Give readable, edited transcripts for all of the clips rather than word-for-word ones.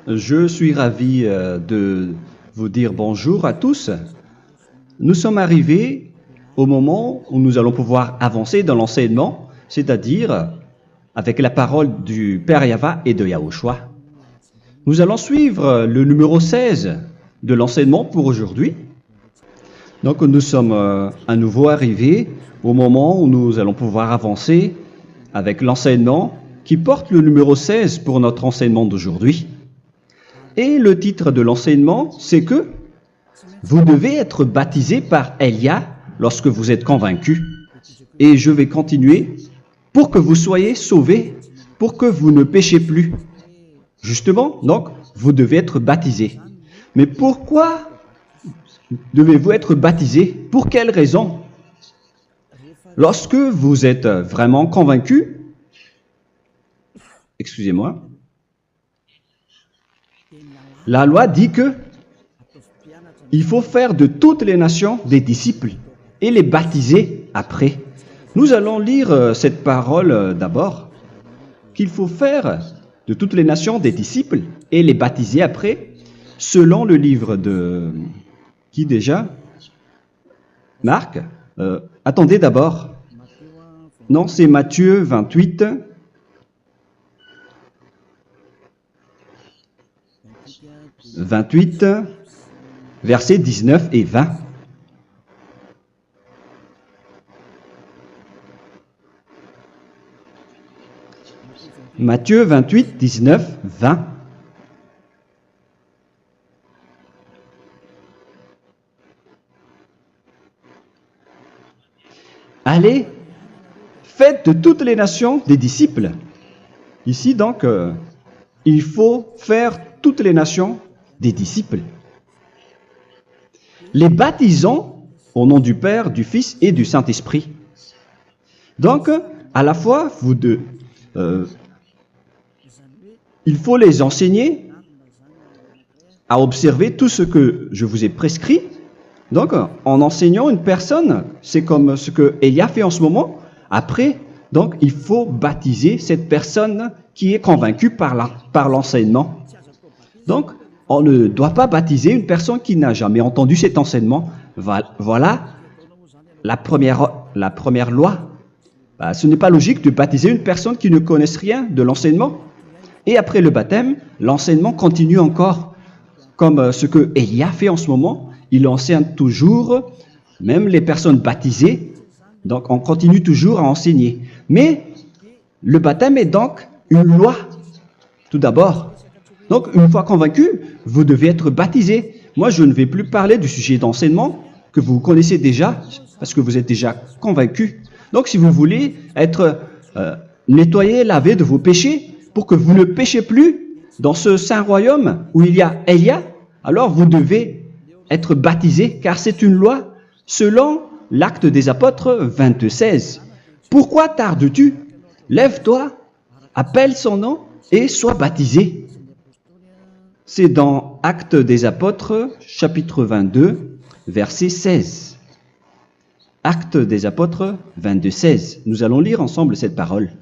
Je suis ravi de vous dire bonjour à tous. Nous sommes arrivés au moment où nous allons pouvoir avancer dans l'enseignement, c'est-à-dire avec la parole du Père Yava et de Yahushua. Nous allons suivre le numéro 16 de l'enseignement pour aujourd'hui. Donc nous sommes à nouveau arrivés au moment où nous allons pouvoir avancer avec l'enseignement qui porte le numéro 16 pour notre enseignement d'aujourd'hui. Et le titre de l'enseignement, c'est que vous devez être baptisé par Elia lorsque vous êtes convaincu. Et je vais continuer pour que vous soyez sauvés, pour que vous ne péchez plus. Justement, donc, vous devez être baptisé. Mais pourquoi devez-vous être baptisé? Pour quelle raison? Lorsque vous êtes vraiment convaincu, excusez-moi, la loi dit que il faut faire de toutes les nations des disciples et les baptiser après. Nous allons lire cette parole d'abord, qu'il faut faire de toutes les nations des disciples et les baptiser après, selon le livre de... Qui déjà? Marc? Attendez d'abord. Non, c'est Matthieu 28. Versets 19 et 20. Matthieu 28, 19, 20. Allez, faites de toutes les nations des disciples. Ici donc, il faut faire toutes les nations des disciples. Les baptisons au nom du Père, du Fils et du Saint-Esprit. Donc, à la fois, il faut les enseigner à observer tout ce que je vous ai prescrit. Donc, en enseignant une personne, c'est comme ce que Elia fait en ce moment. Après, donc, il faut baptiser cette personne qui est convaincue par l'enseignement. Donc, on ne doit pas baptiser une personne qui n'a jamais entendu cet enseignement. Voilà la première loi. Ce n'est pas logique de baptiser une personne qui ne connaisse rien de l'enseignement. Et après le baptême, l'enseignement continue encore, comme ce que Elia fait en ce moment. Il enseigne toujours, même les personnes baptisées. Donc, on continue toujours à enseigner. Mais le baptême est donc une loi, tout d'abord. Donc, une fois convaincu, vous devez être baptisé. Moi, je ne vais plus parler du sujet d'enseignement que vous connaissez déjà, parce que vous êtes déjà convaincu. Donc, si vous voulez être nettoyé, lavé de vos péchés, pour que vous ne péchez plus dans ce saint royaume où il y a Elia, alors vous devez être baptisé, car c'est une loi selon l'Acte des Apôtres 22:16. Pourquoi tardes-tu? Lève-toi, appelle son nom et sois baptisé. C'est dans Actes des Apôtres, chapitre 22, verset 16. Actes des Apôtres 22:16. Nous allons lire ensemble cette parole.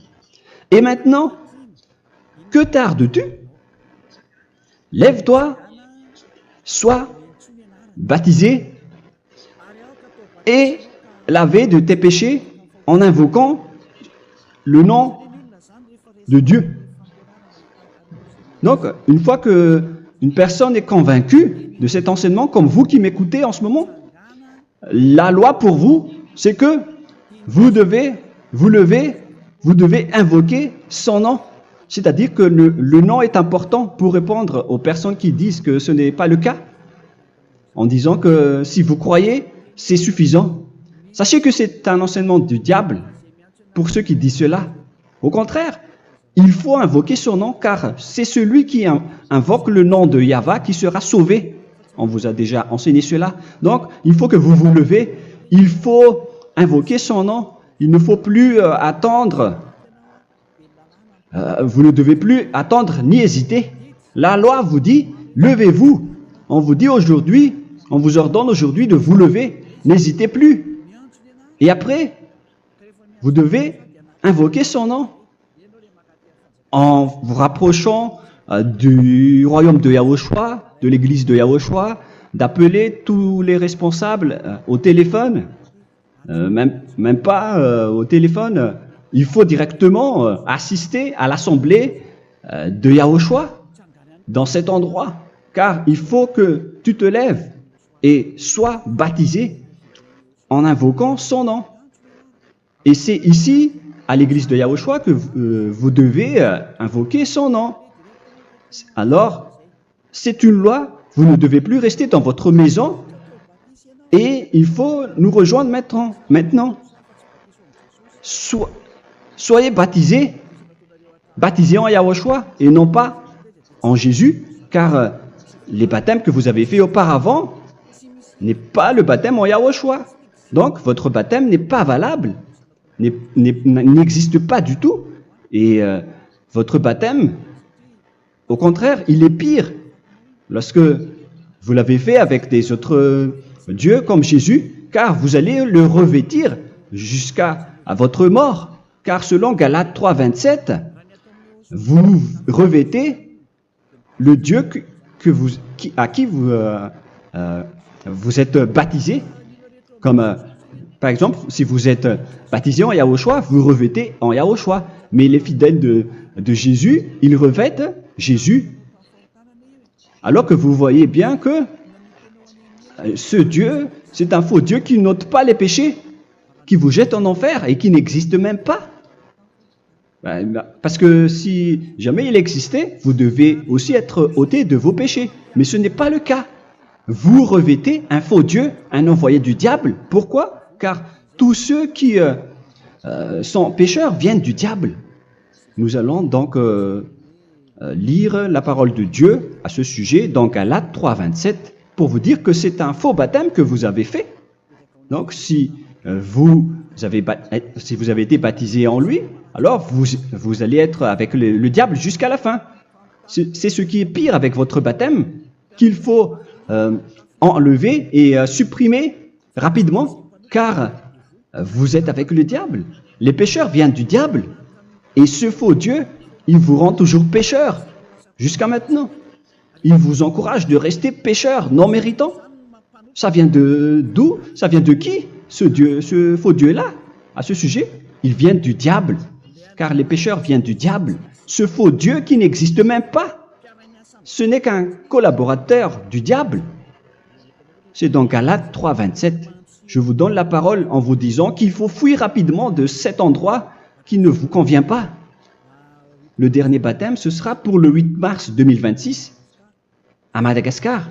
Et maintenant, que tardes-tu? Lève-toi, sois baptisé et lavé de tes péchés en invoquant le nom de Dieu. Donc, une fois qu'une personne est convaincue de cet enseignement, comme vous qui m'écoutez en ce moment, la loi pour vous, c'est que vous devez invoquer son nom. C'est-à-dire que le nom est important pour répondre aux personnes qui disent que ce n'est pas le cas, en disant que si vous croyez, c'est suffisant. Sachez que c'est un enseignement du diable pour ceux qui disent cela. Au contraire, il faut invoquer son nom, car c'est celui qui invoque le nom de Yahva qui sera sauvé. On vous a déjà enseigné cela. Donc, il faut que vous vous levez, il faut invoquer son nom. Il ne faut plus attendre. Vous ne devez plus attendre ni hésiter. La loi vous dit, levez-vous. On vous dit aujourd'hui, on vous ordonne aujourd'hui de vous lever. N'hésitez plus. Et après, vous devez invoquer son nom en vous rapprochant du royaume de Yahushua, de l'église de Yahushua, d'appeler tous les responsables au téléphone, même pas au téléphone, il faut directement assister à l'assemblée de Yahushua dans cet endroit, car il faut que tu te lèves et sois baptisé en invoquant son nom. Et c'est ici, à l'église de Yahushua, que vous devez invoquer son nom. Alors, c'est une loi, vous ne devez plus rester dans votre maison et il faut nous rejoindre maintenant. Soyez baptisés en Yahushua et non pas en Jésus, car les baptêmes que vous avez faits auparavant n'est pas le baptême en Yahushua. Donc, votre baptême n'est pas valable, n'existe pas du tout. Et votre baptême, au contraire, il est pire. Lorsque vous l'avez fait avec des autres dieux comme Jésus, car vous allez le revêtir jusqu'à votre mort. Car selon Galates 3, 27, vous revêtez le Dieu à qui vous êtes baptisé. Comme par exemple, si vous êtes baptisé en Yahushua, vous revêtez en Yahushua. Mais les fidèles de Jésus, ils revêtent Jésus. Alors que vous voyez bien que ce Dieu, c'est un faux Dieu qui n'ôte pas les péchés, qui vous jette en enfer et qui n'existe même pas. Parce que si jamais il existait, vous devez aussi être ôté de vos péchés. Mais ce n'est pas le cas. Vous revêtez un faux Dieu, un envoyé du diable. Pourquoi? Car tous ceux qui sont pécheurs viennent du diable. Nous allons donc lire la parole de Dieu à ce sujet dans Galates 3, 27 pour vous dire que c'est un faux baptême que vous avez fait. Donc si vous avez été baptisé en lui, alors vous allez être avec le diable jusqu'à la fin. C'est ce qui est pire avec votre baptême qu'il faut enlever et supprimer rapidement, car vous êtes avec le diable. Les pécheurs viennent du diable, et ce faux Dieu, il vous rend toujours pécheur, jusqu'à maintenant. Il vous encourage de rester pécheur, non méritant. Ça vient d'où? Ça vient de qui, ce faux Dieu-là? À ce sujet, il vient du diable, car les pécheurs viennent du diable. Ce faux Dieu qui n'existe même pas. Ce n'est qu'un collaborateur du diable. C'est dans Galates 3, 27. Je vous donne la parole en vous disant qu'il faut fuir rapidement de cet endroit qui ne vous convient pas. Le dernier baptême, ce sera pour le 8 mars 2026 à Madagascar.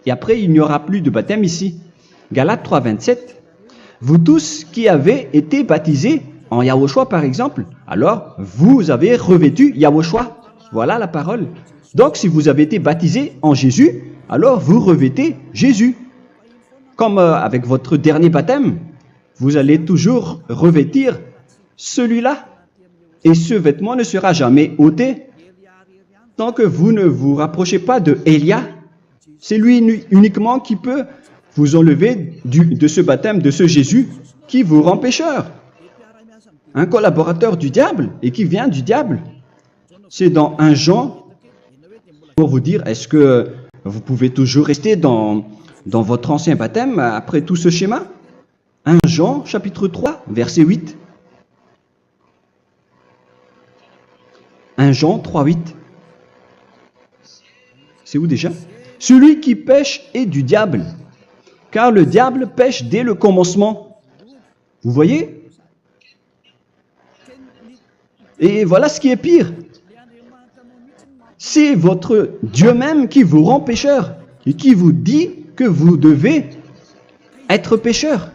Et après, il n'y aura plus de baptême ici. Galates 3, 27. Vous tous qui avez été baptisés en Yahushua, par exemple, alors vous avez revêtu Yahushua. Voilà la parole. Donc, si vous avez été baptisé en Jésus, alors vous revêtez Jésus. Comme avec votre dernier baptême, vous allez toujours revêtir celui-là. Et ce vêtement ne sera jamais ôté tant que vous ne vous rapprochez pas de Élia. C'est lui uniquement qui peut vous enlever de ce baptême, de ce Jésus qui vous rend pécheur. Un collaborateur du diable et qui vient du diable. C'est dans 1 Jean, pour vous dire, est-ce que vous pouvez toujours rester dans votre ancien baptême après tout ce schéma? 1 Jean, chapitre 3, verset 8. 1 Jean 3, 8. C'est où déjà? Celui qui pêche est du diable, car le diable pêche dès le commencement. Vous voyez? Et voilà ce qui est pire. C'est votre Dieu même qui vous rend pécheur et qui vous dit que vous devez être pécheur.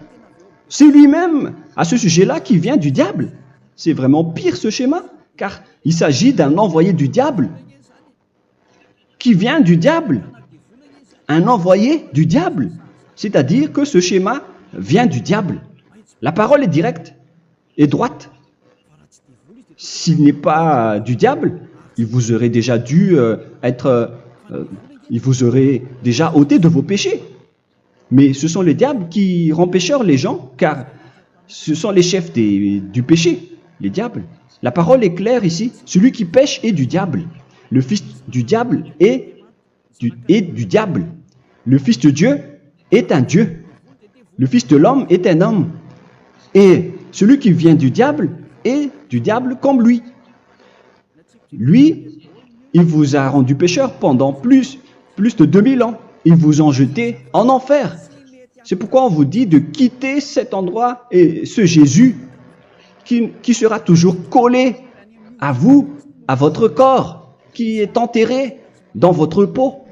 C'est lui-même, à ce sujet-là, qui vient du diable. C'est vraiment pire ce schéma, car il s'agit d'un envoyé du diable qui vient du diable. Un envoyé du diable. C'est-à-dire que ce schéma vient du diable. La parole est directe et droite. S'il n'est pas du diable, il vous aurait déjà dû il vous aurait déjà ôté de vos péchés. Mais ce sont les diables qui rendent pécheurs les gens, car ce sont les chefs du péché, les diables. La parole est claire ici. Celui qui pêche est du diable. le fils du diable est du diable. Le fils de Dieu est un Dieu. Le fils de l'homme est un homme. Et celui qui vient du diable est du diable comme lui. Lui, il vous a rendu pécheur pendant plus de 2000 ans. Il vous a jeté en enfer. C'est pourquoi on vous dit de quitter cet endroit et ce Jésus qui sera toujours collé à vous, à votre corps, qui est enterré dans votre peau.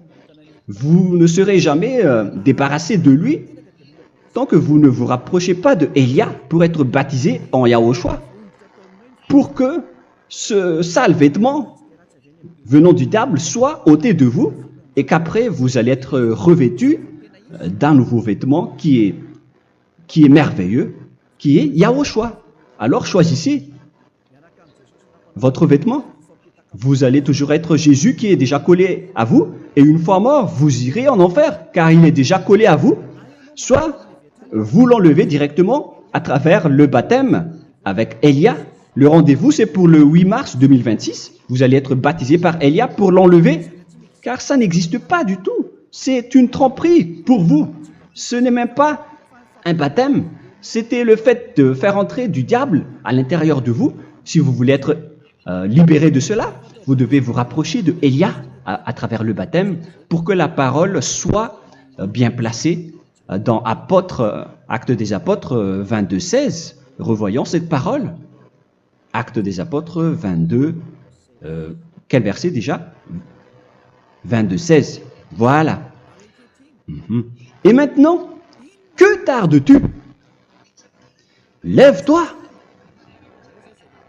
Vous ne serez jamais débarrassé de lui tant que vous ne vous rapprochez pas de Élia pour être baptisé en Yahushua, pour que ce sale vêtement venant du diable soit ôté de vous et qu'après vous allez être revêtu d'un nouveau vêtement qui est merveilleux, qui est Yahushua. Alors choisissez votre vêtement. Vous allez toujours être Jésus qui est déjà collé à vous, et une fois mort, vous irez en enfer, car il est déjà collé à vous. Soit vous l'enlevez directement à travers le baptême avec Élia. Le rendez-vous, c'est pour le 8 mars 2026. Vous allez être baptisé par Élia pour l'enlever, car ça n'existe pas du tout. C'est une tromperie pour vous. Ce n'est même pas un baptême. C'était le fait de faire entrer du diable à l'intérieur de vous. Si vous voulez être libéré de cela, vous devez vous rapprocher de Élia à travers le baptême pour que la parole soit bien placée dans Actes des Apôtres 22, 16. Revoyons cette parole. Actes des Apôtres 22, quel verset déjà? 22, 16. Voilà. Et maintenant, que tardes-tu? Lève-toi.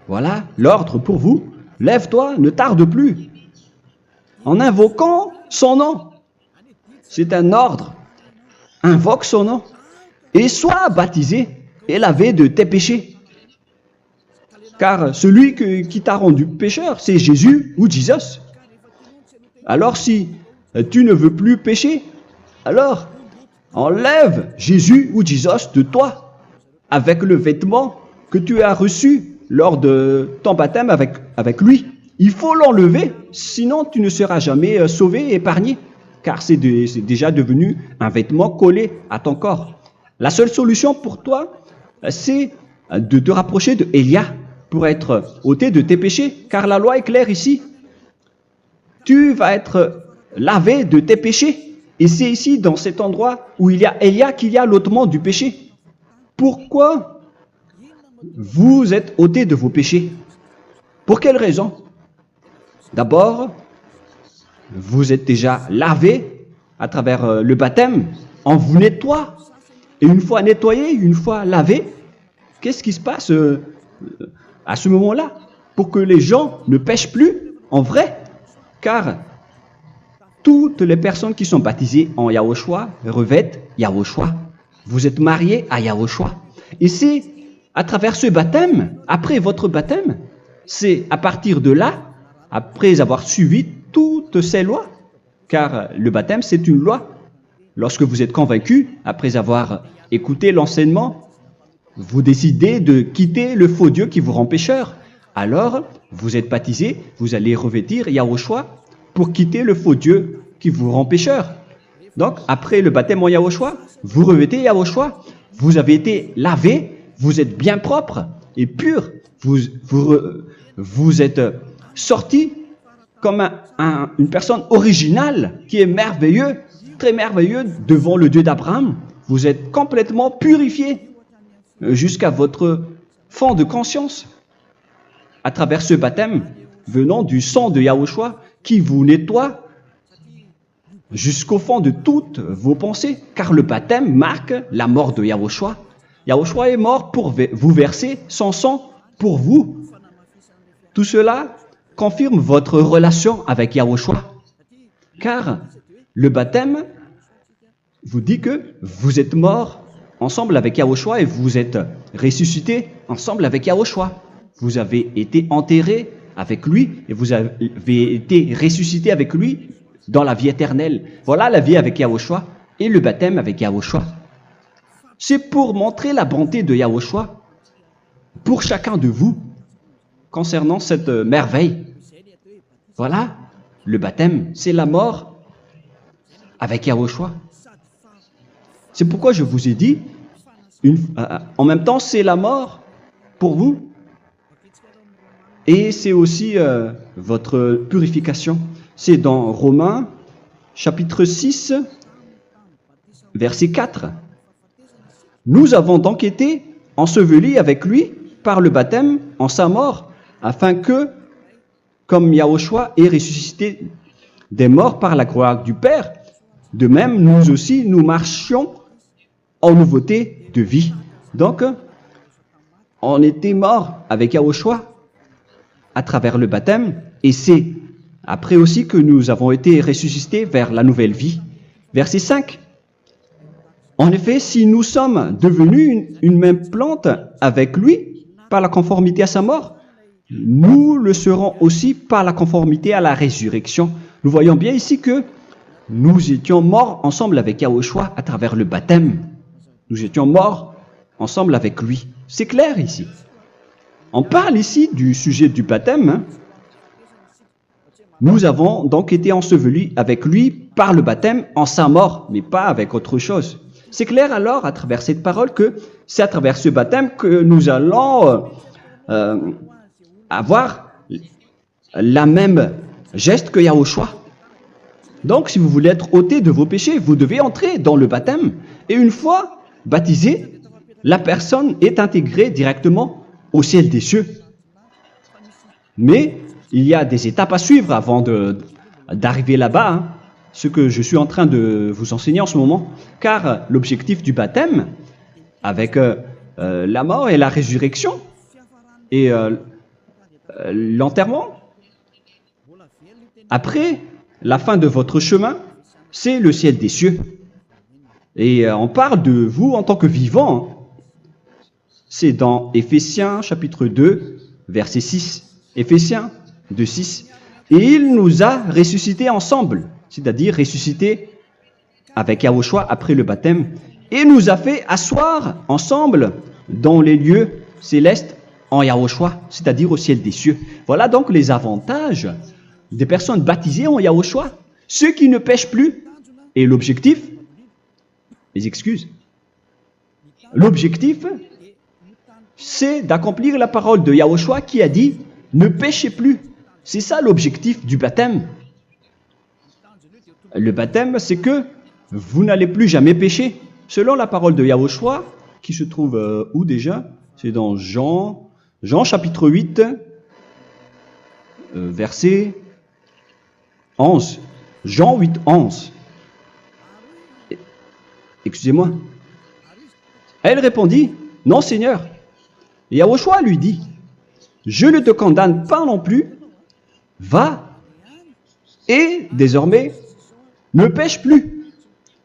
Voilà l'ordre pour vous. Lève-toi, ne tarde plus. En invoquant son nom. C'est un ordre. Invoque son nom. Et sois baptisé et lavé de tes péchés. Car celui qui t'a rendu pécheur, c'est Jésus ou Jesus. Alors si tu ne veux plus pécher, alors enlève Jésus ou Jesus de toi avec le vêtement que tu as reçu lors de ton baptême avec lui. Il faut l'enlever, sinon tu ne seras jamais sauvé, épargné, car c'est déjà devenu un vêtement collé à ton corps. La seule solution pour toi, c'est de te rapprocher de Élia pour être ôté de tes péchés, car la loi est claire ici. Tu vas être lavé de tes péchés. Et c'est ici, dans cet endroit où il y a Élia, qu'il y a l'ôtement du péché. Pourquoi vous êtes ôté de vos péchés? Pour quelle raison? D'abord, vous êtes déjà lavé à travers le baptême. On vous nettoie. Et une fois nettoyé, une fois lavé, qu'est-ce qui se passe à ce moment-là? Pour que les gens ne pêchent plus en vrai. Car toutes les personnes qui sont baptisées en Yahushua revêtent Yahushua. Vous êtes mariés à Yahushua. Et c'est à travers ce baptême, après votre baptême, c'est à partir de là, après avoir suivi toutes ces lois, car le baptême c'est une loi. Lorsque vous êtes convaincu, après avoir écouté l'enseignement, vous décidez de quitter le faux Dieu qui vous rend pécheur. Alors, vous êtes baptisé, vous allez revêtir Yahushua pour quitter le faux Dieu qui vous rend pécheur. Donc, après le baptême en Yahushua, vous revêtez Yahushua, vous avez été lavé, vous êtes bien propre et pur, vous êtes sorti comme une personne originale qui est merveilleux, très merveilleux devant le Dieu d'Abraham. Vous êtes complètement purifié jusqu'à votre fond de conscience à travers ce baptême venant du sang de Yahushua qui vous nettoie jusqu'au fond de toutes vos pensées, car le baptême marque la mort de Yahushua. Yahushua est mort pour vous verser son sang pour vous. Tout cela confirme votre relation avec Yahushua, car le baptême vous dit que vous êtes mort ensemble avec Yahushua et vous êtes ressuscité ensemble avec Yahushua. Vous avez été enterré avec lui et vous avez été ressuscité avec lui dans la vie éternelle. Voilà la vie avec Yahushua et le baptême avec Yahushua. C'est pour montrer la bonté de Yahushua pour chacun de vous concernant cette merveille. Voilà le baptême, c'est la mort avec Yahushua. C'est pourquoi je vous ai dit, en même temps, c'est la mort pour vous et c'est aussi votre purification. C'est dans Romains, chapitre 6, verset 4. Nous avons donc été ensevelis avec lui par le baptême en sa mort, afin que, comme Yahushua est ressuscité des morts par la gloire du Père, de même nous aussi nous marchions en nouveauté de vie. Donc, on était morts avec Yahushua à travers le baptême, et c'est après aussi que nous avons été ressuscités vers la nouvelle vie. Verset 5. En effet, si nous sommes devenus une même plante avec lui par la conformité à sa mort, nous le serons aussi par la conformité à la résurrection. Nous voyons bien ici que nous étions morts ensemble avec Yahushua à travers le baptême. Nous étions morts ensemble avec lui. C'est clair ici. On parle ici du sujet du baptême. Nous avons donc été ensevelis avec lui par le baptême en sa mort, mais pas avec autre chose. C'est clair alors à travers cette parole que c'est à travers ce baptême que nous allons avoir la même geste que Yahushua. Donc si vous voulez être ôté de vos péchés, vous devez entrer dans le baptême. Et une fois baptisé, la personne est intégrée directement au ciel des cieux. Mais il y a des étapes à suivre avant d'arriver là-bas, hein, ce que je suis en train de vous enseigner en ce moment, car l'objectif du baptême, avec la mort et la résurrection, et l'enterrement, après la fin de votre chemin, c'est le ciel des cieux. Et on parle de vous en tant que vivant. C'est dans Éphésiens chapitre 2, verset 6. Éphésiens 2, 6. Et il nous a ressuscités ensemble, c'est-à-dire ressuscités avec Yahushua après le baptême, et nous a fait asseoir ensemble dans les lieux célestes en Yahushua, c'est-à-dire au ciel des cieux. Voilà donc les avantages des personnes baptisées en Yahushua, ceux qui ne pêchent plus. Et l'objectif, les excuses, l'objectif, c'est d'accomplir la parole de Yahushua qui a dit « Ne péchez plus ». C'est ça l'objectif du baptême. Le baptême, c'est que vous n'allez plus jamais pécher. Selon la parole de Yahushua, qui se trouve où déjà? C'est dans Jean chapitre 8, verset 11. Jean 8, 11. Excusez-moi. Elle répondit, « Non, Seigneur. » Et Yahushua lui dit, « Je ne te condamne pas non plus. Va et désormais ne pêche plus. »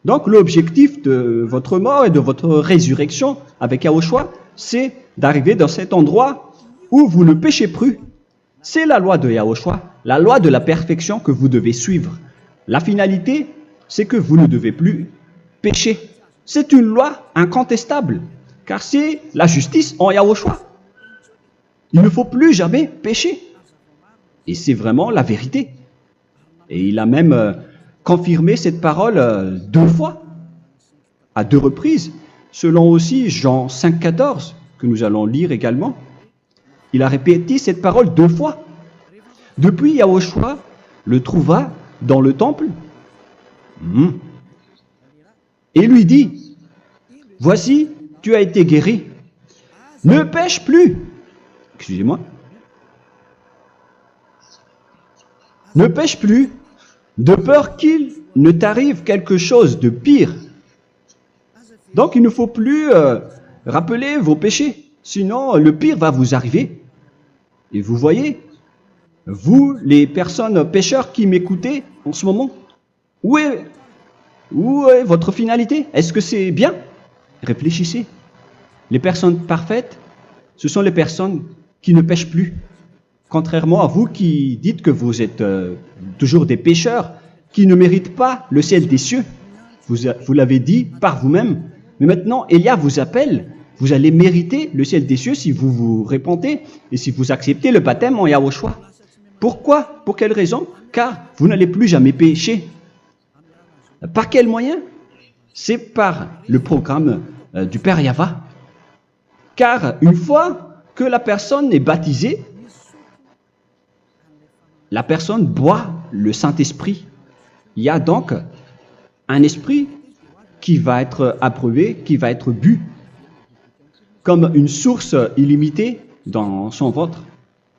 Donc l'objectif de votre mort et de votre résurrection avec Yahushua, c'est d'arriver dans cet endroit où vous ne péchez plus. C'est la loi de Yahushua, la loi de la perfection que vous devez suivre. La finalité, c'est que vous ne devez plus pécher. C'est une loi incontestable, car c'est la justice en Yahushua. Il ne faut plus jamais pécher. Et c'est vraiment la vérité. Et il a même confirmé cette parole 2 fois, à 2 reprises, selon aussi Jean 5, 14, que nous allons lire également. Il a répété cette parole 2 fois. Depuis, Yahushua le trouva dans le temple et lui dit, « Voici, tu as été guéri. Ne pêche plus. » Excusez-moi. Ne pêche plus, de peur qu'il ne t'arrive quelque chose de pire. Donc il ne faut plus rappeler vos péchés, sinon le pire va vous arriver. Et vous voyez, vous, les personnes pécheurs qui m'écoutez en ce moment, où est votre finalité? Est-ce que c'est bien? Réfléchissez. Les personnes parfaites, ce sont les personnes qui ne pêchent plus. Contrairement à vous qui dites que vous êtes toujours des pécheurs qui ne méritent pas le ciel des cieux. Vous l'avez dit par vous-même. Mais maintenant, Élia vous appelle. Vous allez mériter le ciel des cieux si vous vous repentez et si vous acceptez le baptême en Yahushua. Pourquoi? Pour quelle raison? Car vous n'allez plus jamais pécher. Par quel moyen? C'est par le programme du Père Yahva. Car une fois que la personne est baptisée, la personne boit le Saint-Esprit. Il y a donc un esprit qui va être approuvé, qui va être bu, comme une source illimitée dans son ventre,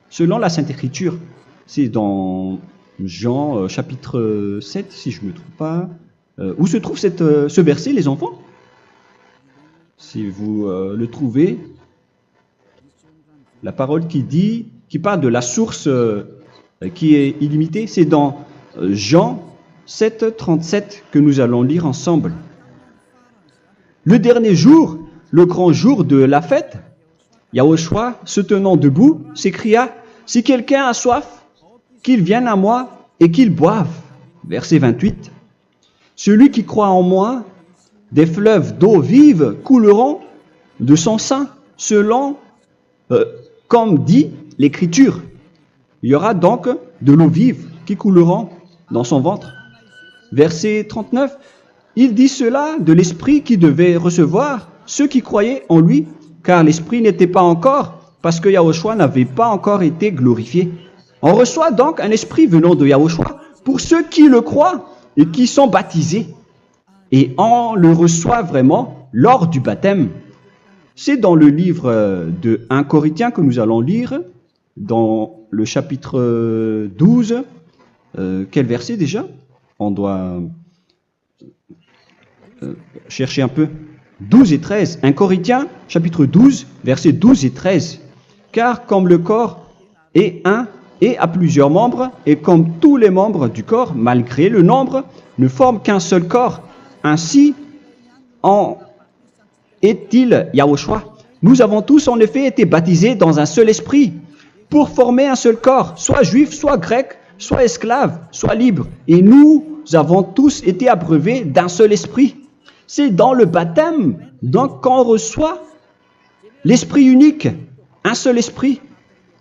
selon la Sainte Écriture. C'est dans Jean chapitre 7, si je ne me trompe pas. Où se trouve ce verset, les enfants? Si vous le trouvez, la parole qui parle de la source qui est illimitée, c'est dans Jean 7, 37 que nous allons lire ensemble. Le dernier jour, le grand jour de la fête, Yahushua, se tenant debout, s'écria, « Si quelqu'un a soif, qu'il vienne à moi et qu'il boive. » Verset 28. « Celui qui croit en moi, des fleuves d'eau vive couleront de son sein, selon, comme dit l'Écriture. » Il y aura donc de l'eau vive qui couleront dans son ventre. Verset 39. Il dit cela de l'Esprit qui devait recevoir ceux qui croyaient en lui, car l'Esprit n'était pas encore, parce que Yahushua n'avait pas encore été glorifié. On reçoit donc un Esprit venant de Yahushua pour ceux qui le croient et qui sont baptisés. Et on le reçoit vraiment lors du baptême. C'est dans le livre de 1 Corinthiens que nous allons lire, dans le chapitre 12. Quel verset déjà? On doit chercher un peu. 12 et 13. 1 Corinthiens, chapitre 12, versets 12 et 13. Car comme le corps est un et a plusieurs membres, et comme tous les membres du corps, malgré le nombre, ne forment qu'un seul corps, ainsi en est-il Yahushua. Nous avons tous en effet été baptisés dans un seul esprit, pour former un seul corps, soit juif, soit grec, soit esclave, soit libre. Et nous avons tous été abreuvés d'un seul esprit. C'est dans le baptême, donc, qu'on reçoit l'esprit unique, un seul esprit.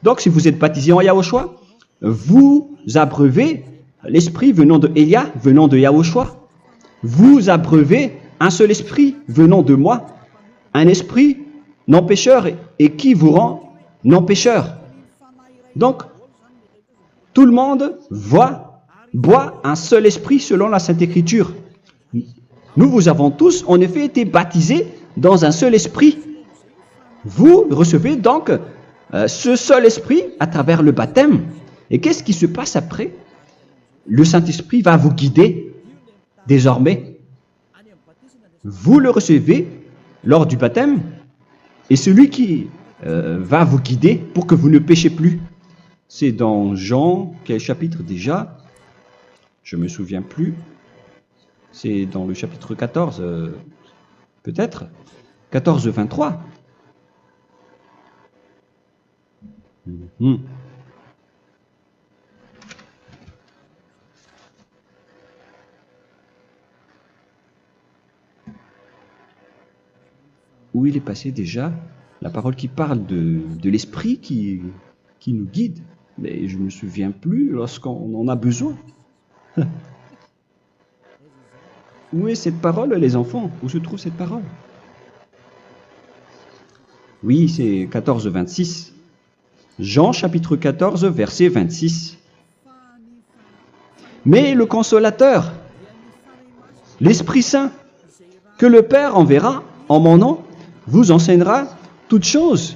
Donc, si vous êtes baptisé en Yahushua, vous abreuvez l'esprit venant de Elia, venant de Yahushua. Vous abreuvez un seul esprit venant de moi, un esprit non pécheur et qui vous rend non pécheur. Donc, tout le monde boit un seul esprit selon la Sainte Écriture. Nous avons tous en effet été baptisés dans un seul esprit. Vous recevez donc ce seul esprit à travers le baptême. Et qu'est-ce qui se passe après? Le Saint-Esprit va vous guider désormais. Vous le recevez lors du baptême et celui qui va vous guider pour que vous ne péchez plus. C'est dans Jean, quel chapitre déjà? Je ne me souviens plus. C'est dans le chapitre 14, peut-être 14, 23. Où il est passé déjà? La parole qui parle de l'esprit qui nous guide. Mais je ne me souviens plus lorsqu'on en a besoin. Où est cette parole, les enfants? Où se trouve cette parole? Oui, c'est 14, 26. Jean, chapitre 14, verset 26. Mais le Consolateur, l'Esprit Saint, que le Père enverra en mon nom, vous enseignera toutes choses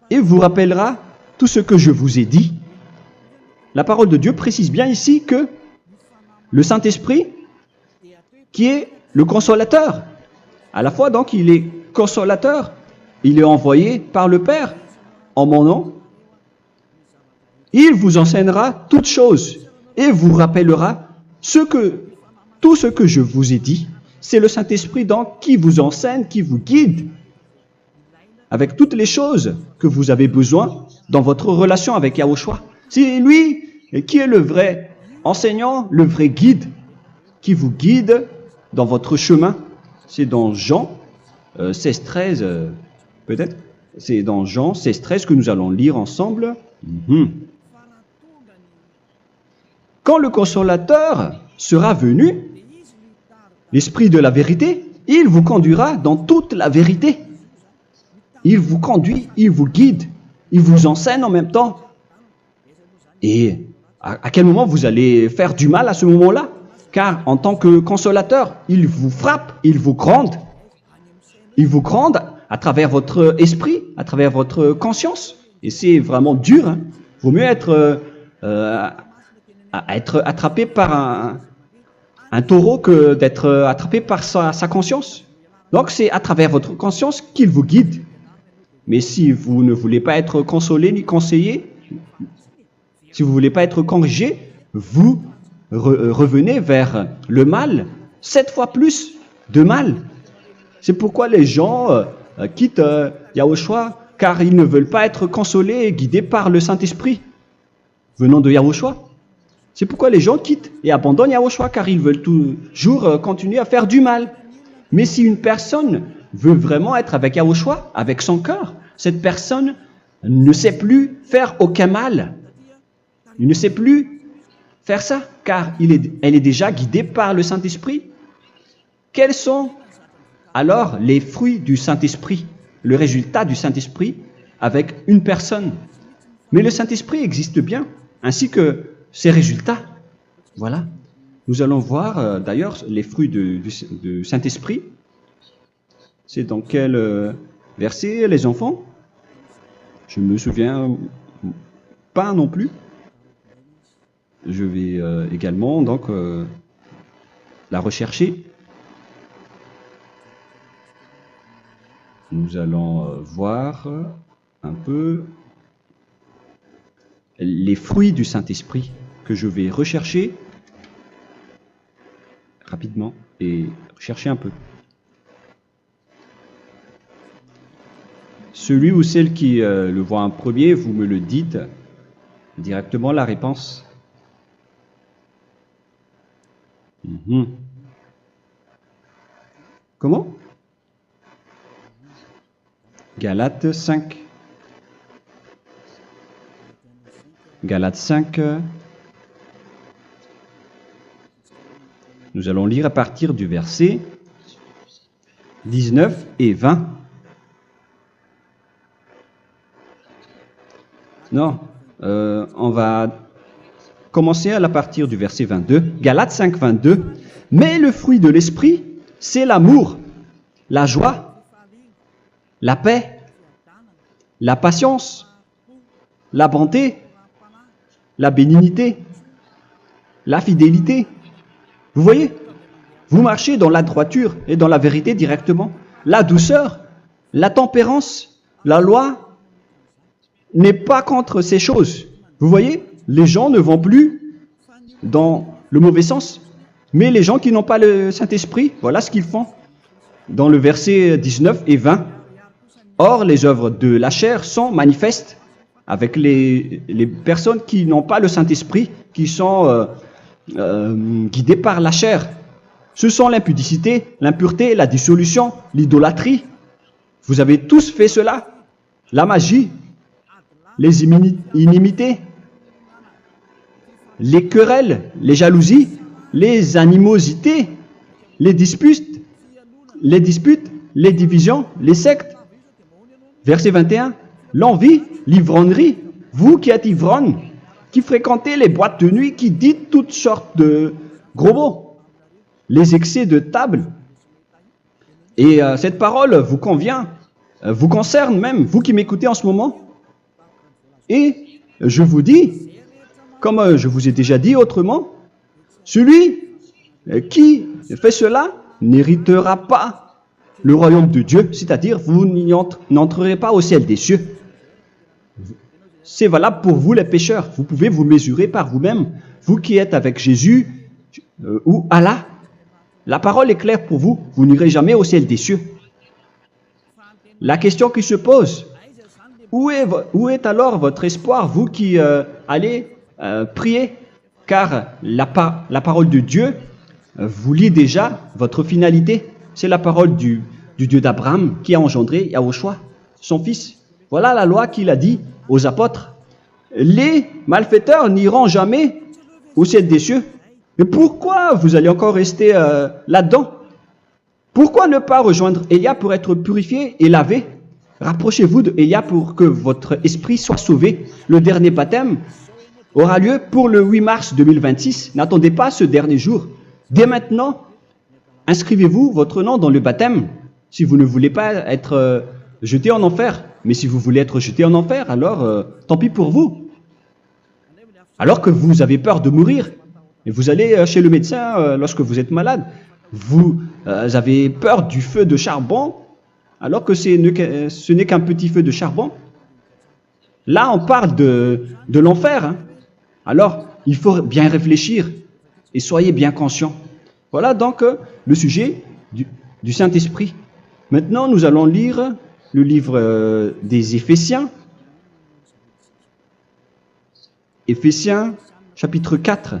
et vous rappellera tout ce que je vous ai dit. La parole de Dieu précise bien ici que le Saint-Esprit, qui est le consolateur, à la fois donc il est consolateur, il est envoyé par le Père en mon nom, il vous enseignera toutes choses et vous rappellera tout ce que je vous ai dit. C'est le Saint-Esprit donc qui vous enseigne, qui vous guide avec toutes les choses que vous avez besoin dans votre relation avec Yahushua. C'est lui qui est le vrai enseignant, le vrai guide, qui vous guide dans votre chemin. C'est dans Jean 16, 13, peut-être. C'est dans Jean 16, 13 que nous allons lire ensemble. quand le consolateur sera venu, l'Esprit de la vérité, il vous conduira dans toute la vérité. Il vous conduit, il vous guide, il vous enseigne en même temps. Et à quel moment vous allez faire du mal à ce moment-là? Car en tant que consolateur, il vous frappe, il vous gronde. Il vous gronde à travers votre esprit, à travers votre conscience. Et c'est vraiment dur. Hein. Vaut mieux être attrapé par un taureau que d'être attrapé par sa conscience. Donc c'est à travers votre conscience qu'il vous guide. Mais si vous ne voulez pas être consolé ni conseillé, si vous ne voulez pas être corrigé, vous revenez vers le mal, 7 fois plus de mal. C'est pourquoi les gens quittent Yahushua, car ils ne veulent pas être consolés et guidés par le Saint-Esprit venant de Yahushua. C'est pourquoi les gens quittent et abandonnent Yahushua, car ils veulent toujours continuer à faire du mal. Mais si une personne veut vraiment être avec Yahushua, avec son cœur, cette personne ne sait plus faire aucun mal. Il ne sait plus faire ça, car elle est déjà guidée par le Saint-Esprit. Quels sont alors les fruits du Saint-Esprit, le résultat du Saint-Esprit avec une personne? Mais le Saint-Esprit existe bien, ainsi que ses résultats. Voilà. Nous allons voir d'ailleurs les fruits du Saint-Esprit. C'est dans quel verset, les enfants? Je ne me souviens pas non plus. Je vais également donc la rechercher. Nous allons voir un peu les fruits du Saint-Esprit que je vais rechercher rapidement et chercher un peu. Celui ou celle qui le voit en premier, vous me le dites directement la réponse. Comment? Galates 5. Galates 5. Nous allons lire à partir du verset 19 et 20. Non, on va commencer à partir du verset 22. Galates 5, 22. Mais le fruit de l'esprit, c'est l'amour, la joie, la paix, la patience, la bonté, la bénignité, la fidélité. Vous voyez? Vous marchez dans la droiture et dans la vérité directement. La douceur, la tempérance, la loi n'est pas contre ces choses. Vous voyez? Les gens ne vont plus dans le mauvais sens. Mais les gens qui n'ont pas le Saint-Esprit, voilà ce qu'ils font. Dans le verset 19 et 20. Or, les œuvres de la chair sont manifestes avec les personnes qui n'ont pas le Saint-Esprit, qui sont guidées par la chair. Ce sont l'impudicité, l'impureté, la dissolution, l'idolâtrie. Vous avez tous fait cela. La magie, les inimités, les querelles, les jalousies, les animosités, les disputes, les divisions, les sectes. Verset 21, l'envie, l'ivrognerie, vous qui êtes ivrognes, qui fréquentez les boîtes de nuit, qui dites toutes sortes de gros mots, les excès de table. Et cette parole vous convient, vous concerne même, vous qui m'écoutez en ce moment. Et je vous dis, comme je vous ai déjà dit autrement, celui qui fait cela n'héritera pas le royaume de Dieu, c'est-à-dire vous n'entrerez pas au ciel des cieux. C'est valable pour vous les pécheurs. Vous pouvez vous mesurer par vous-même, vous qui êtes avec Jésus ou Allah. La parole est claire pour vous, vous n'irez jamais au ciel des cieux. La question qui se pose, où est alors votre espoir, vous qui allez prier, car la parole de Dieu vous lit déjà votre finalité. C'est la parole du Dieu d'Abraham qui a engendré Yahushua, son fils. Voilà la loi qu'il a dit aux apôtres. Les malfaiteurs n'iront jamais au ciel des cieux. Mais pourquoi vous allez encore rester là-dedans? Pourquoi ne pas rejoindre Élia pour être purifié et lavé? Rapprochez-vous d'Élia pour que votre esprit soit sauvé. Le dernier baptême aura lieu pour le 8 mars 2026. N'attendez pas ce dernier jour. Dès maintenant, inscrivez-vous votre nom dans le baptême si vous ne voulez pas être jeté en enfer. Mais si vous voulez être jeté en enfer, alors tant pis pour vous. Alors que vous avez peur de mourir, et vous allez chez le médecin lorsque vous êtes malade, vous avez peur du feu de charbon, alors que ce n'est qu'un petit feu de charbon. Là, on parle de l'enfer. Hein. Alors, il faut bien réfléchir et soyez bien conscients. Voilà donc le sujet du Saint-Esprit. Maintenant, nous allons lire le livre des Éphésiens. Éphésiens, chapitre 4.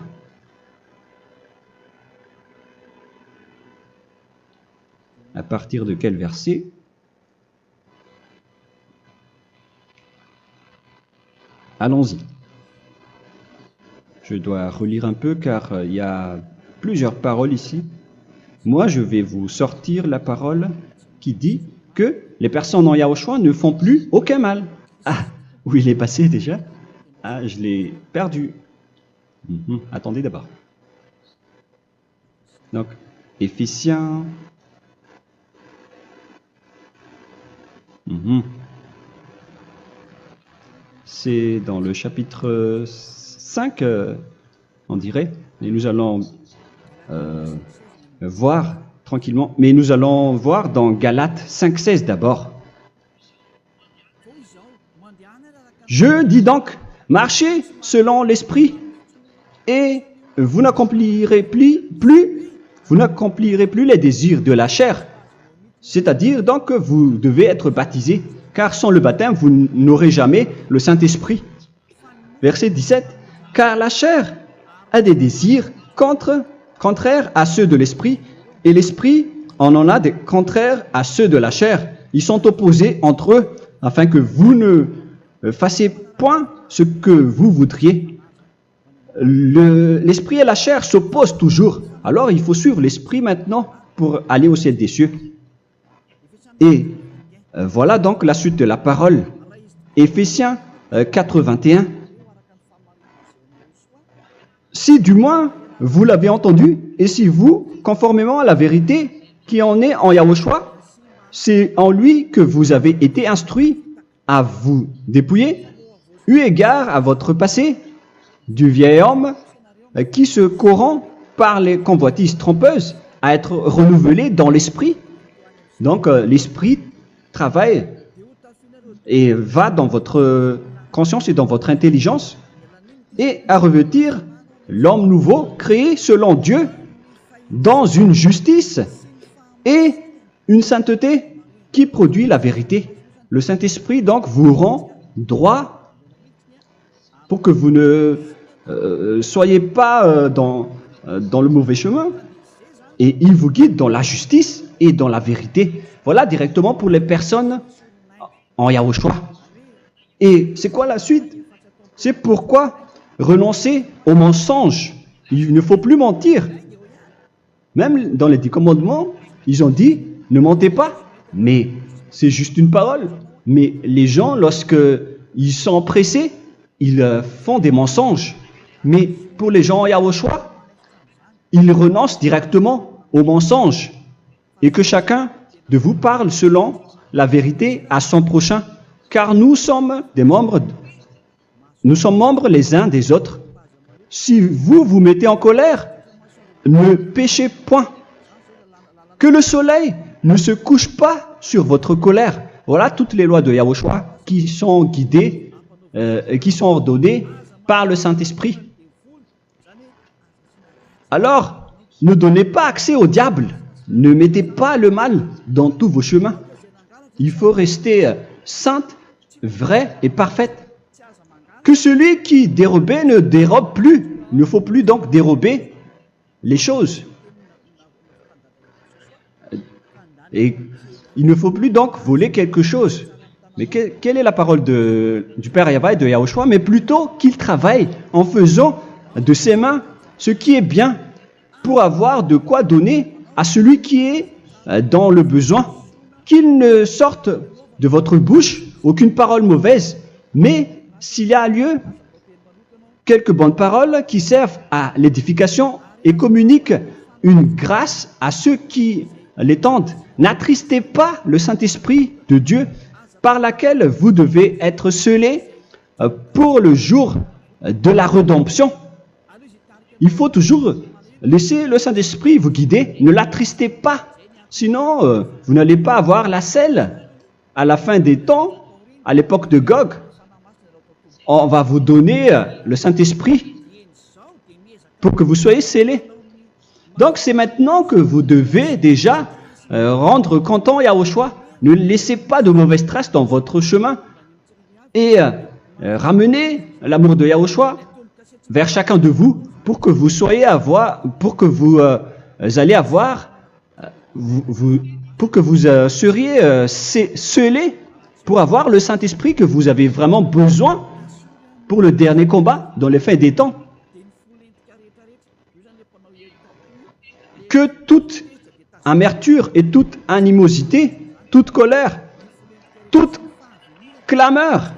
À partir de quel verset? Allons-y. Je dois relire un peu car il y a plusieurs paroles ici. Moi, je vais vous sortir la parole qui dit que les personnes en Yahushua ne font plus aucun mal. Ah, où il est passé déjà? Ah, je l'ai perdu. Attendez d'abord. Donc, Éphésiens. C'est dans le chapitre 5, on dirait. Et nous allons voir tranquillement. Mais nous allons voir dans Galates 5,16 d'abord. Je dis donc, marchez selon l'esprit, et vous n'accomplirez plus les désirs de la chair. C'est-à-dire donc que vous devez être baptisé, car sans le baptême, vous n'aurez jamais le Saint-Esprit. Verset 17. Car la chair a des désirs contraires à ceux de l'esprit, et l'esprit en a des contraires à ceux de la chair. Ils sont opposés entre eux, afin que vous ne fassiez point ce que vous voudriez. L'esprit et la chair s'opposent toujours. Alors il faut suivre l'esprit maintenant pour aller au ciel des cieux. Et voilà donc la suite de la parole. Éphésiens 4:21. Si du moins vous l'avez entendu, et si vous, conformément à la vérité qui en est en Yahushua, c'est en lui que vous avez été instruits à vous dépouiller, eu égard à votre passé, du vieil homme qui se corrompt par les convoitises trompeuses, à être renouvelé dans l'esprit. Donc l'esprit travaille et va dans votre conscience et dans votre intelligence, et à revêtir l'homme nouveau créé selon Dieu dans une justice et une sainteté qui produit la vérité. Le Saint-Esprit donc vous rend droit pour que vous ne soyez pas dans le mauvais chemin, et il vous guide dans la justice et dans la vérité. Voilà directement pour les personnes en Yahushua. Et c'est quoi la suite? C'est pourquoi renoncer au mensonge. Il ne faut plus mentir. Même dans les 10 commandements, ils ont dit ne mentez pas. Mais c'est juste une parole. Mais les gens, lorsque ils sont pressés, ils font des mensonges. Mais pour les gens en Yahushua, ils renoncent directement au mensonge. Et que chacun de vous parle selon la vérité à son prochain. Car nous sommes membres les uns des autres. Si vous vous mettez en colère, ne péchez point. Que le soleil ne se couche pas sur votre colère. Voilà toutes les lois de Yahushua qui sont guidées et qui sont ordonnées par le Saint-Esprit. Alors, ne donnez pas accès au diable. Ne mettez pas le mal dans tous vos chemins. Il faut rester sainte, vraie et parfaite. Que celui qui dérobait ne dérobe plus. Il ne faut plus donc dérober les choses. Et il ne faut plus donc voler quelque chose. Mais quelle est la parole du Père Yahweh et de Yahushua? Mais plutôt qu'il travaille en faisant de ses mains ce qui est bien pour avoir de quoi donner à celui qui est dans le besoin. Qu'il ne sorte de votre bouche aucune parole mauvaise, mais s'il y a lieu, quelques bonnes paroles qui servent à l'édification et communiquent une grâce à ceux qui l'étendent. N'attristez pas le Saint-Esprit de Dieu par laquelle vous devez être scellés pour le jour de la rédemption. Il faut toujours laisser le Saint-Esprit vous guider. Ne l'attristez pas, sinon vous n'allez pas avoir la selle. À la fin des temps, à l'époque de Gog, on va vous donner le Saint-Esprit pour que vous soyez scellés. Donc c'est maintenant que vous devez déjà rendre content Yahushua. Ne laissez pas de mauvaises traces dans votre chemin et ramenez l'amour de Yahushua vers chacun de vous pour que vous soyez pour que vous seriez scellés pour avoir le Saint-Esprit que vous avez vraiment besoin pour le dernier combat dans les fins des temps. Que toute amertume et toute animosité, toute colère, toute clameur,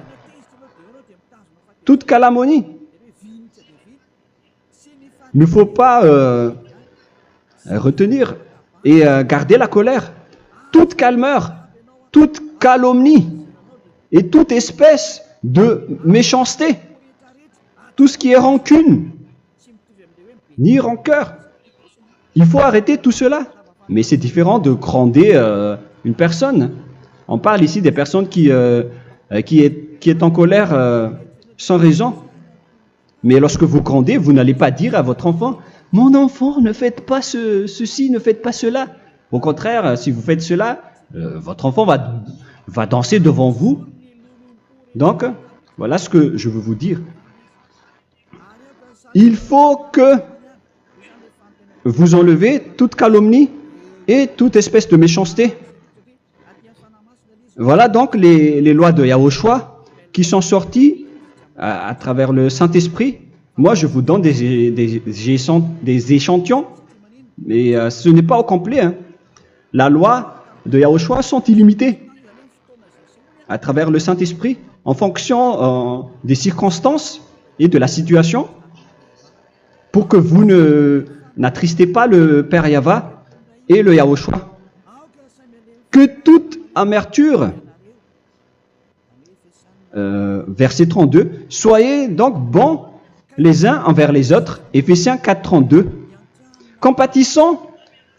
toute calomnie, il ne faut pas retenir et garder la colère, toute calmeur, toute calomnie et toute espèce de méchanceté, tout ce qui est rancune, ni rancœur. Il faut arrêter tout cela. Mais c'est différent de gronder une personne. On parle ici des personnes qui est en colère sans raison. Mais lorsque vous grondez, vous n'allez pas dire à votre enfant « Mon enfant, ne faites pas ceci, ne faites pas cela. » Au contraire, si vous faites cela, votre enfant va danser devant vous. Donc, voilà ce que je veux vous dire. Il faut que vous enlevez toute calomnie et toute espèce de méchanceté. Voilà donc les lois de Yahushua qui sont sorties à travers le Saint-Esprit. Moi, je vous donne des échantillons, mais ce n'est pas au complet. Hein. La loi de Yahushua sont illimitées à travers le Saint-Esprit en fonction des circonstances et de la situation pour que vous n'attristez pas le Père Yahva et le Yahushua. Que toute amertume, verset 32, soyez donc bons les uns envers les autres, Éphésiens 4, 32, compatissant,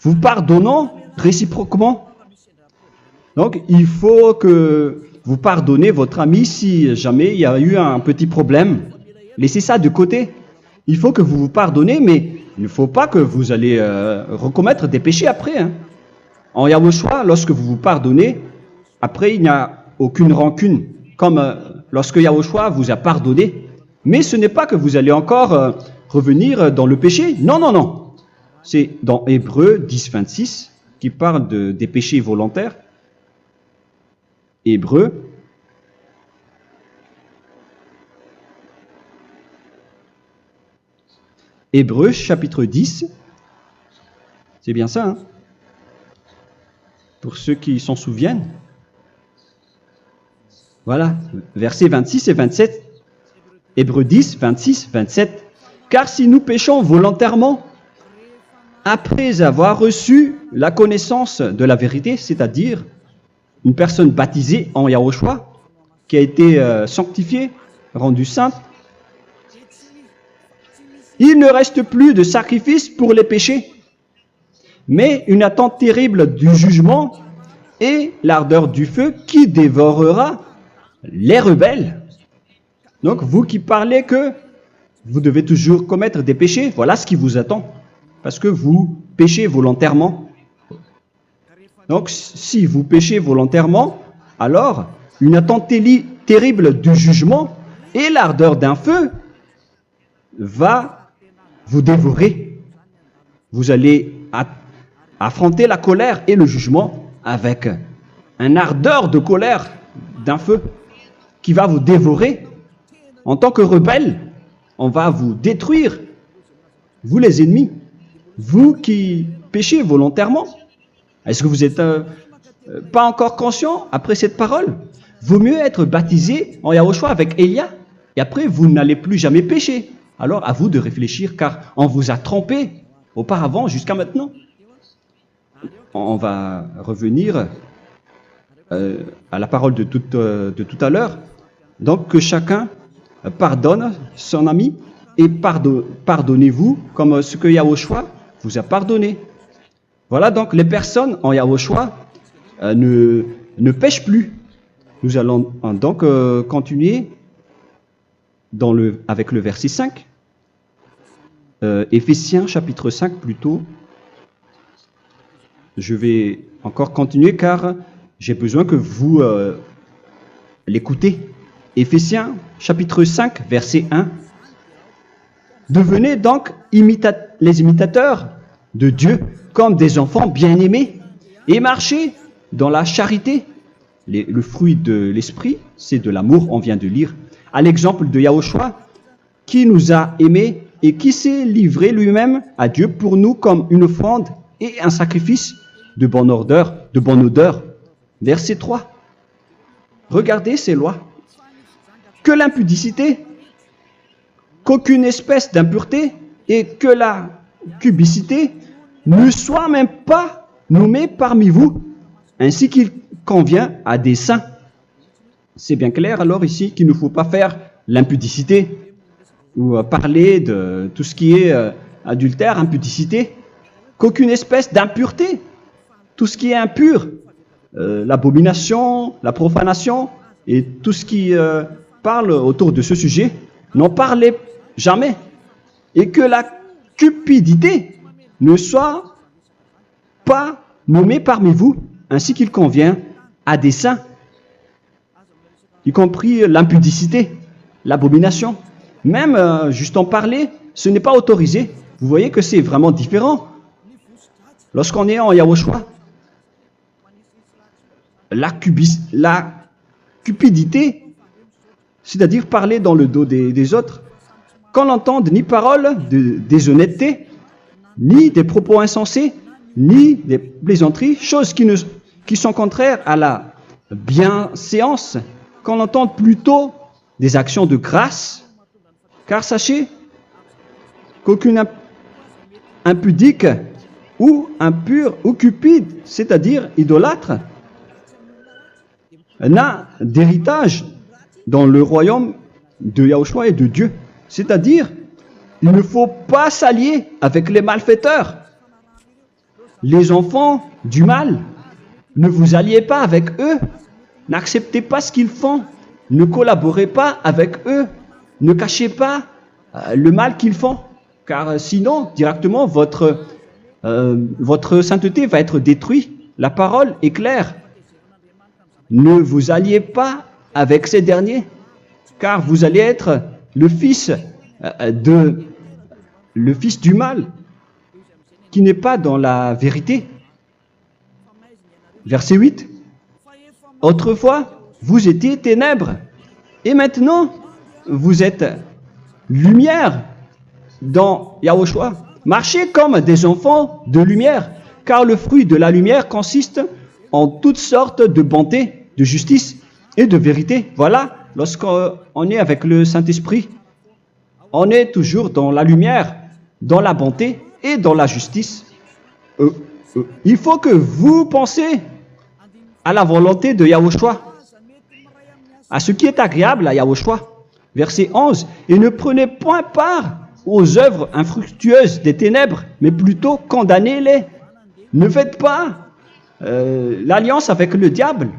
vous pardonnant réciproquement. Donc, il faut que vous pardonnez votre ami si jamais il y a eu un petit problème. Laissez ça de côté. Il faut que vous vous pardonnez, mais il ne faut pas que vous allez recommettre des péchés après. Hein. En Yahushua, lorsque vous vous pardonnez, après il n'y a aucune rancune, comme lorsque Yahushua vous a pardonné. Mais ce n'est pas que vous allez encore revenir dans le péché. Non, non, non. C'est dans Hébreux 10, 26 qui parle des péchés volontaires. Hébreux. Hébreux chapitre 10. C'est bien ça, hein? Pour ceux qui s'en souviennent. Voilà, versets 26 et 27. Hébreux 10, 26, 27. Car si nous péchons volontairement, après avoir reçu la connaissance de la vérité, c'est-à-dire une personne baptisée en Yahushua, qui a été sanctifiée, rendue sainte, il ne reste plus de sacrifice pour les péchés, mais une attente terrible du jugement et l'ardeur du feu qui dévorera les rebelles. Donc, vous qui parlez que vous devez toujours commettre des péchés, voilà ce qui vous attend, parce que vous péchez volontairement. Donc, si vous péchez volontairement, alors une attente terrible du jugement et l'ardeur d'un feu va vous dévorer. Vous allez affronter la colère et le jugement avec une ardeur de colère d'un feu qui va vous dévorer. En tant que rebelle, on va vous détruire vous les ennemis, vous qui péchez volontairement. Est-ce que vous n'êtes pas encore conscient après cette parole? Vaut mieux être baptisé en Yahushua avec Elia, et après vous n'allez plus jamais pécher. Alors à vous de réfléchir, car on vous a trompé auparavant jusqu'à maintenant. On va revenir à la parole de tout à l'heure. Donc que chacun pardonne son ami et pardonnez-vous comme ce que Yahushua vous a pardonné. Voilà donc les personnes en Yahushua ne pêchent plus. Nous allons donc continuer avec le verset 5. Éphésiens chapitre 5 plutôt. Je vais encore continuer car j'ai besoin que vous l'écoutez. Éphésiens chapitre 5 verset 1. Devenez donc les imitateurs de Dieu comme des enfants bien-aimés et marchez dans la charité. Le fruit de l'esprit, c'est de l'amour, on vient de lire, à l'exemple de Yahushua, qui nous a aimés et qui s'est livré lui-même à Dieu pour nous comme une offrande et un sacrifice de bonne odeur. Verset 3. Regardez ces lois. Que l'impudicité, qu'aucune espèce d'impureté et que la cubicité ne soit même pas nommée parmi vous, ainsi qu'il convient à des saints. C'est bien clair alors ici qu'il ne faut pas faire l'impudicité ou parler de tout ce qui est adultère, impudicité, qu'aucune espèce d'impureté, tout ce qui est impur, l'abomination, la profanation et tout ce qui parle autour de ce sujet, n'en parlez jamais. Et que la cupidité ne soit pas nommée parmi vous, ainsi qu'il convient à des saints, y compris l'impudicité, l'abomination. Même juste en parler, ce n'est pas autorisé. Vous voyez que c'est vraiment différent. Lorsqu'on est en Yahushua, la cupidité, c'est-à-dire parler dans le dos des autres, qu'on n'entende ni parole de déshonnêteté, ni des propos insensés, ni des plaisanteries, choses qui sont contraires à la bienséance, qu'on entende plutôt des actions de grâce, car sachez qu'aucune impudique ou impure ou cupide, c'est-à-dire idolâtre, n'a d'héritage dans le royaume de Yahushua et de Dieu. C'est-à-dire, il ne faut pas s'allier avec les malfaiteurs. Les enfants du mal, ne vous alliez pas avec eux. N'acceptez pas ce qu'ils font. Ne collaborez pas avec eux. Ne cachez pas le mal qu'ils font. Car sinon, directement, votre sainteté va être détruite. La parole est claire. Ne vous alliez pas avec ces derniers, car vous allez être le fils du mal, qui n'est pas dans la vérité. Verset 8. Autrefois, vous étiez ténèbres, et maintenant, vous êtes lumière dans Yahushua. Marchez comme des enfants de lumière, car le fruit de la lumière consiste en toutes sortes de bonté, de justice et de vérité. Voilà, lorsqu'on est avec le Saint-Esprit, on est toujours dans la lumière, dans la bonté et dans la justice. Il faut que vous pensiez à la volonté de Yahushua, à ce qui est agréable à Yahushua. Verset 11. Et ne prenez point part aux œuvres infructueuses des ténèbres, mais plutôt condamnez-les. Ne faites pas l'alliance avec le diable.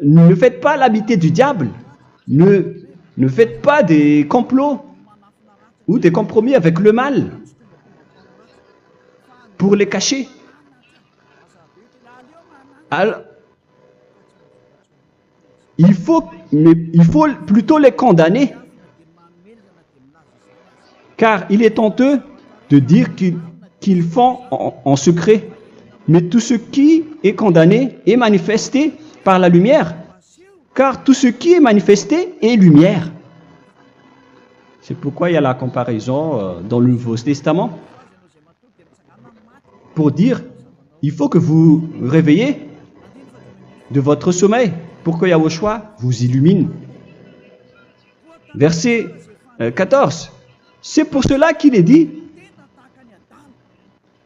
Ne faites pas l'amitié du diable. Ne faites pas des complots ou des compromis avec le mal pour les cacher. Alors, il faut plutôt les condamner, car il est honteux de dire qu'ils font en secret. Mais tout ce qui est condamné est manifesté par la lumière, car tout ce qui est manifesté est lumière. C'est pourquoi il y a la comparaison dans le Nouveau Testament pour dire, il faut que vous réveillez de votre sommeil pour que Yahushua vous illumine. Verset 14. C'est pour cela qu'il est dit,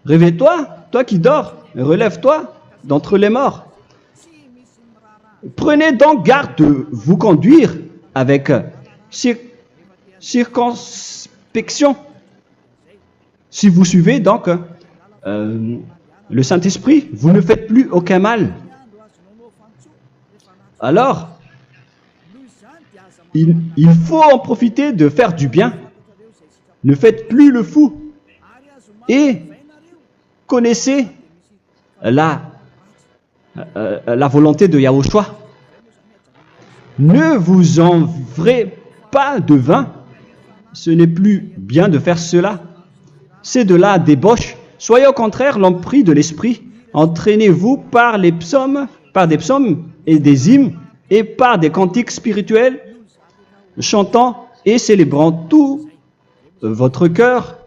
réveille-toi, toi qui dors, relève-toi d'entre les morts. Prenez donc garde de vous conduire avec circonspection. Si vous suivez donc le Saint-Esprit, vous ne faites plus aucun mal. Alors, il faut en profiter de faire du bien. Ne faites plus le fou. Et connaissez la volonté de Yahushua. Ne vous envrez pas de vin. Ce n'est plus bien de faire cela. C'est de la débauche. Soyez au contraire l'empris de l'esprit. Entraînez-vous par des psaumes et des hymnes et par des cantiques spirituels, chantant et célébrant tout votre cœur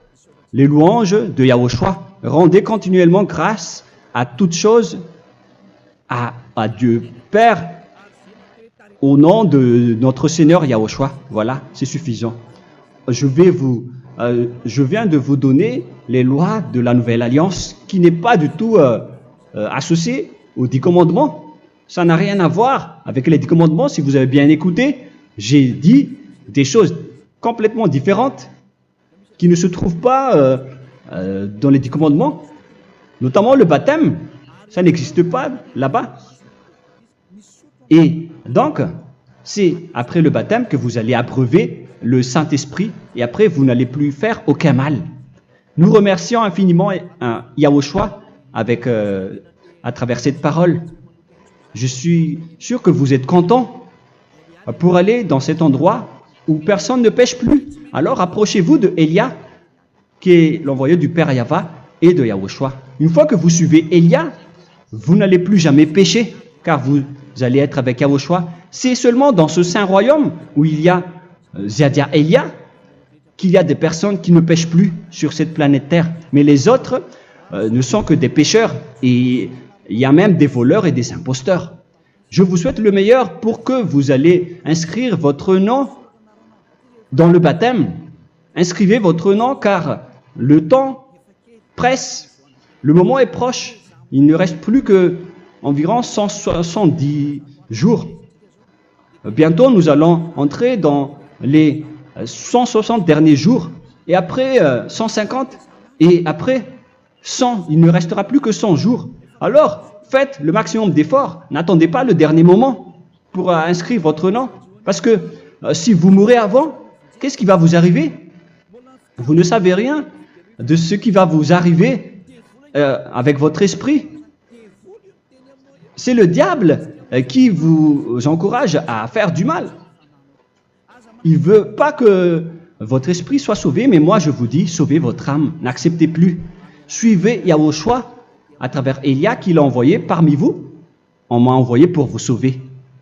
les louanges de Yahushua. Rendez continuellement grâce à toutes choses à Dieu Père au nom de notre Seigneur Yahushua. Voilà, c'est suffisant. Je viens de vous donner les lois de la Nouvelle Alliance qui n'est pas du tout associée aux 10 commandements. Ça n'a rien à voir avec les 10 commandements. Si vous avez bien écouté, j'ai dit des choses complètement différentes qui ne se trouvent pas dans les 10 commandements. Notamment le baptême, ça n'existe pas là-bas. Et donc, c'est après le baptême que vous allez abreuver le Saint-Esprit et après vous n'allez plus faire aucun mal. Nous remercions infiniment Yahushua à travers cette parole. Je suis sûr que vous êtes contents pour aller dans cet endroit où personne ne pêche plus. Alors approchez-vous de Élia, qui est l'envoyé du Père Yahva et de Yahushua. Une fois que vous suivez Élia, vous n'allez plus jamais pécher, car vous allez être avec Yahushua. C'est seulement dans ce saint royaume où il y a Ziadia Elia qu'il y a des personnes qui ne pêchent plus sur cette planète Terre. Mais les autres ne sont que des pécheurs et il y a même des voleurs et des imposteurs. Je vous souhaite le meilleur pour que vous allez inscrire votre nom dans le baptême. Inscrivez votre nom car le temps presse, le moment est proche. Il ne reste plus que environ 170 jours. Bientôt, nous allons entrer dans les 160 derniers jours, et après 150, et après 100. Il ne restera plus que 100 jours. Alors, faites le maximum d'efforts. N'attendez pas le dernier moment pour inscrire votre nom. Parce que si vous mourrez avant, qu'est-ce qui va vous arriver? Vous ne savez rien de ce qui va vous arriver avec votre esprit. C'est le diable qui vous encourage à faire du mal. Il ne veut pas que votre esprit soit sauvé, mais moi je vous dis, sauvez votre âme, n'acceptez plus. Suivez Yahushua à travers Élia qu'il a envoyé parmi vous. On m'a envoyé pour vous sauver.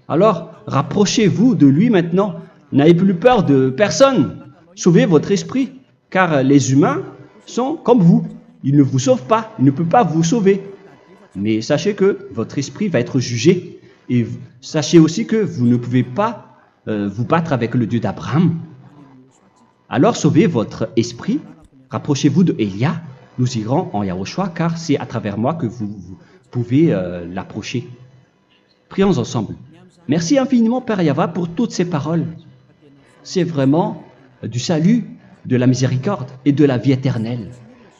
Alors, rapprochez-vous de lui maintenant. N'ayez plus peur de personne. Sauvez votre esprit, car les humains sont comme vous. Ils ne vous sauvent pas, ils ne peuvent pas vous sauver. Mais sachez que votre esprit va être jugé. Et sachez aussi que vous ne pouvez pas vous battre avec le Dieu d'Abraham. Alors sauvez votre esprit, rapprochez-vous de Élia, nous irons en Yahushua, car c'est à travers moi que vous pouvez l'approcher. Prions ensemble. Merci infiniment, Père Yahva, pour toutes ces paroles. C'est vraiment du salut, de la miséricorde et de la vie éternelle.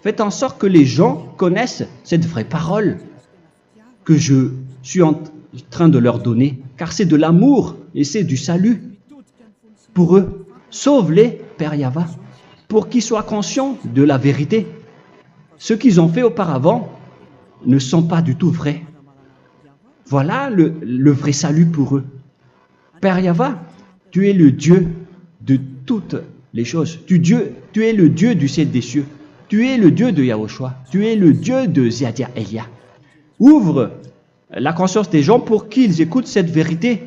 Faites en sorte que les gens connaissent cette vraie parole que je suis en train de leur donner, car c'est de l'amour et c'est du salut pour eux. Sauve-les, Père Yahva, pour qu'ils soient conscients de la vérité. Ce qu'ils ont fait auparavant ne sont pas du tout vrais. Voilà le vrai salut pour eux. Père Yahva, tu es le Dieu de toutes les choses. Tu es le Dieu du ciel des cieux. Tu es le Dieu de Yahushua. Tu es le Dieu de Ziadia Elia. Ouvre la conscience des gens pour qu'ils écoutent cette vérité,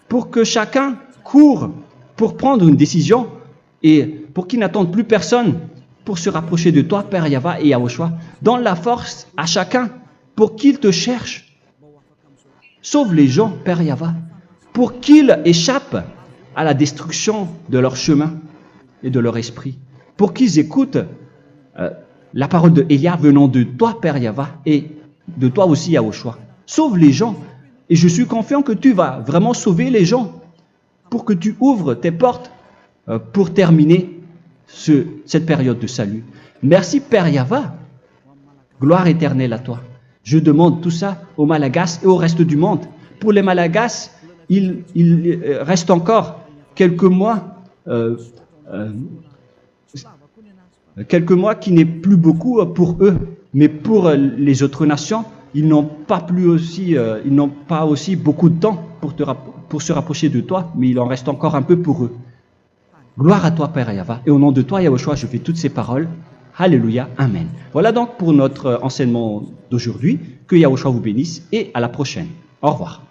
pour que chacun court pour prendre une décision et pour qu'ils n'attendent plus personne pour se rapprocher de toi, Père Yahweh et Yahushua. Donne la force à chacun pour qu'ils te cherchent. Sauve les gens, Père Yahweh, pour qu'ils échappent à la destruction de leur chemin et de leur esprit, pour qu'ils écoutent la parole de Élia venant de toi, Père Yahweh, et de toi aussi, Yahushua. Sauve les gens, et je suis confiant que tu vas vraiment sauver les gens, pour que tu ouvres tes portes pour terminer cette période de salut. Merci, Père Yahweh. Gloire éternelle à toi. Je demande tout ça aux Malagasy et au reste du monde. Pour les Malagasy, il reste encore quelques mois qui n'est plus beaucoup pour eux, mais pour les autres nations, ils n'ont pas aussi beaucoup de temps pour se rapprocher de toi, mais il en reste encore un peu pour eux. Gloire à toi, Père Yahweh, et au nom de toi, Yahushua, je fais toutes ces paroles. Alléluia, Amen. Voilà donc pour notre enseignement d'aujourd'hui. Que Yahushua vous bénisse et à la prochaine. Au revoir.